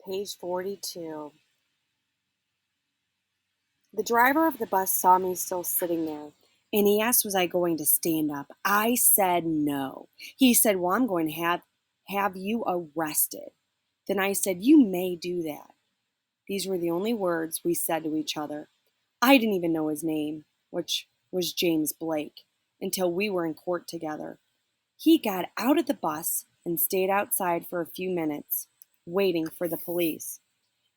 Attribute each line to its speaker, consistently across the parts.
Speaker 1: Page 42. The driver of the bus saw me still sitting there, and he asked was I going to stand up. I said no. He said, well, I'm going to have you arrested. Then I said, you may do that. These were the only words we said to each other. I didn't even know his name, which was James Blake, until we were in court together. He got out of the bus and stayed outside for a few minutes, waiting for the police.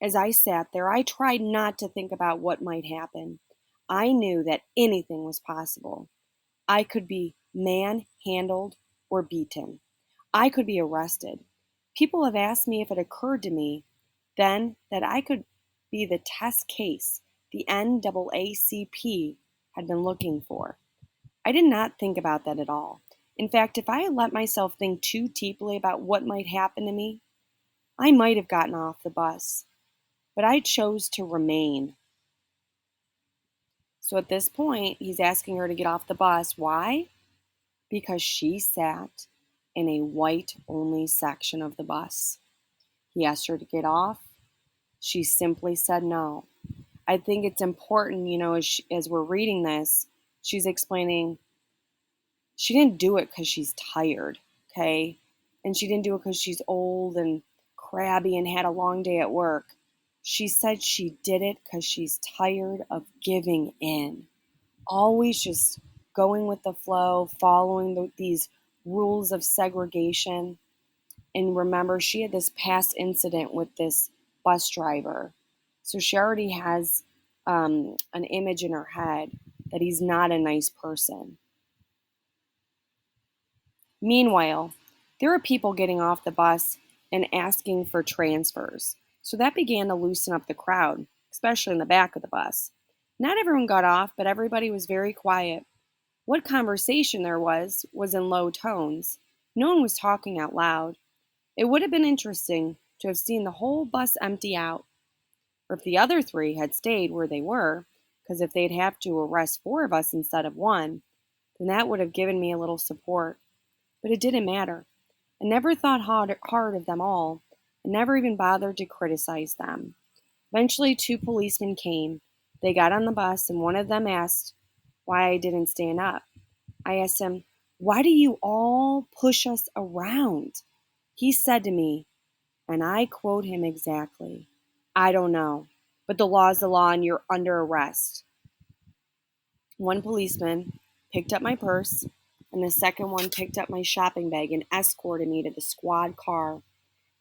Speaker 1: As I sat there, I tried not to think about what might happen. I knew that anything was possible. I could be manhandled or beaten. I could be arrested. People have asked me if it occurred to me then that I could be the test case the NAACP had been looking for. I did not think about that at all. In fact, if I had let myself think too deeply about what might happen to me, I might have gotten off the bus. But I chose to remain. So at this point, he's asking her to get off the bus. Why? Because she sat in a white only section of the bus. He asked her to get off. She simply said no. I think it's important, as we're reading this, she's explaining she didn't do it because she's tired, okay? And she didn't do it because she's old and crabby and had a long day at work. She said she did it because she's tired of giving in. Always just going with the flow, following these rules of segregation. And remember, she had this past incident with this bus driver. So she already has an image in her head that he's not a nice person. Meanwhile, there are people getting off the bus and asking for transfers. So that began to loosen up the crowd, especially in the back of the bus. Not everyone got off, but everybody was very quiet. What conversation there was in low tones. No one was talking out loud. It would have been interesting to have seen the whole bus empty out, or if the other three had stayed where they were, because if they'd have to arrest four of us instead of one, then that would have given me a little support. But it didn't matter. I never thought hard of them all, and never even bothered to criticize them. Eventually, two policemen came. They got on the bus, and one of them asked why I didn't stand up. I asked him, why do you all push us around? He said to me, and I quote him exactly, I don't know, but the law's the law and you're under arrest. One policeman picked up my purse, and the second one picked up my shopping bag and escorted me to the squad car.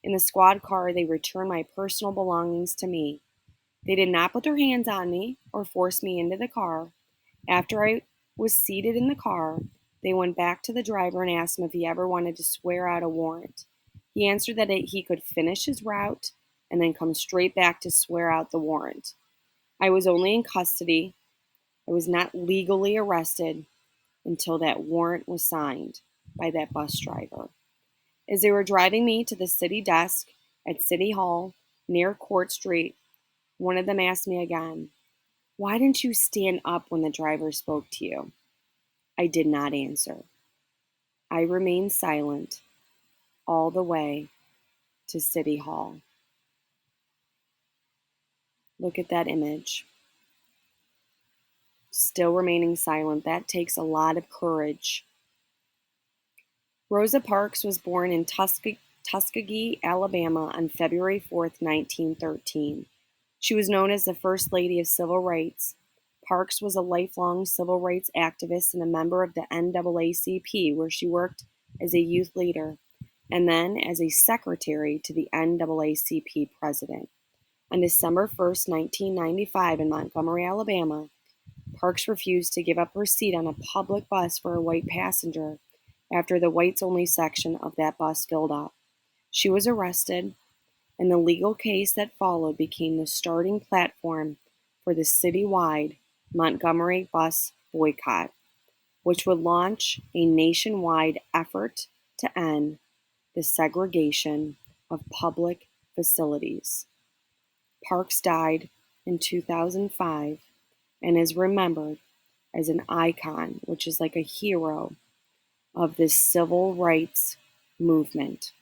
Speaker 1: In the squad car, they returned my personal belongings to me. They did not put their hands on me or force me into the car. After I was seated in the car, they went back to the driver and asked him if he ever wanted to swear out a warrant. He answered that he could finish his route and then come straight back to swear out the warrant. I was only in custody. I was not legally arrested until that warrant was signed by that bus driver. As they were driving me to the city desk at City Hall near Court Street, one of them asked me again, why didn't you stand up when the driver spoke to you? I did not answer. I remained silent all the way to City Hall. Look at that image. Still remaining silent. That takes a lot of courage. Rosa Parks was born in Tuskegee, Alabama on February 4th, 1913. She was known as the First Lady of Civil Rights. Parks was a lifelong civil rights activist and a member of the NAACP, where she worked as a youth leader and then as a secretary to the NAACP president. On December 1st, 1995, in Montgomery, Alabama, Parks refused to give up her seat on a public bus for a white passenger after the whites-only section of that bus filled up. She was arrested, and the legal case that followed became the starting platform for the citywide Montgomery bus boycott, which would launch a nationwide effort to end the segregation of public facilities. Parks died in 2005 and is remembered as an icon, which is like a hero of this civil rights movement.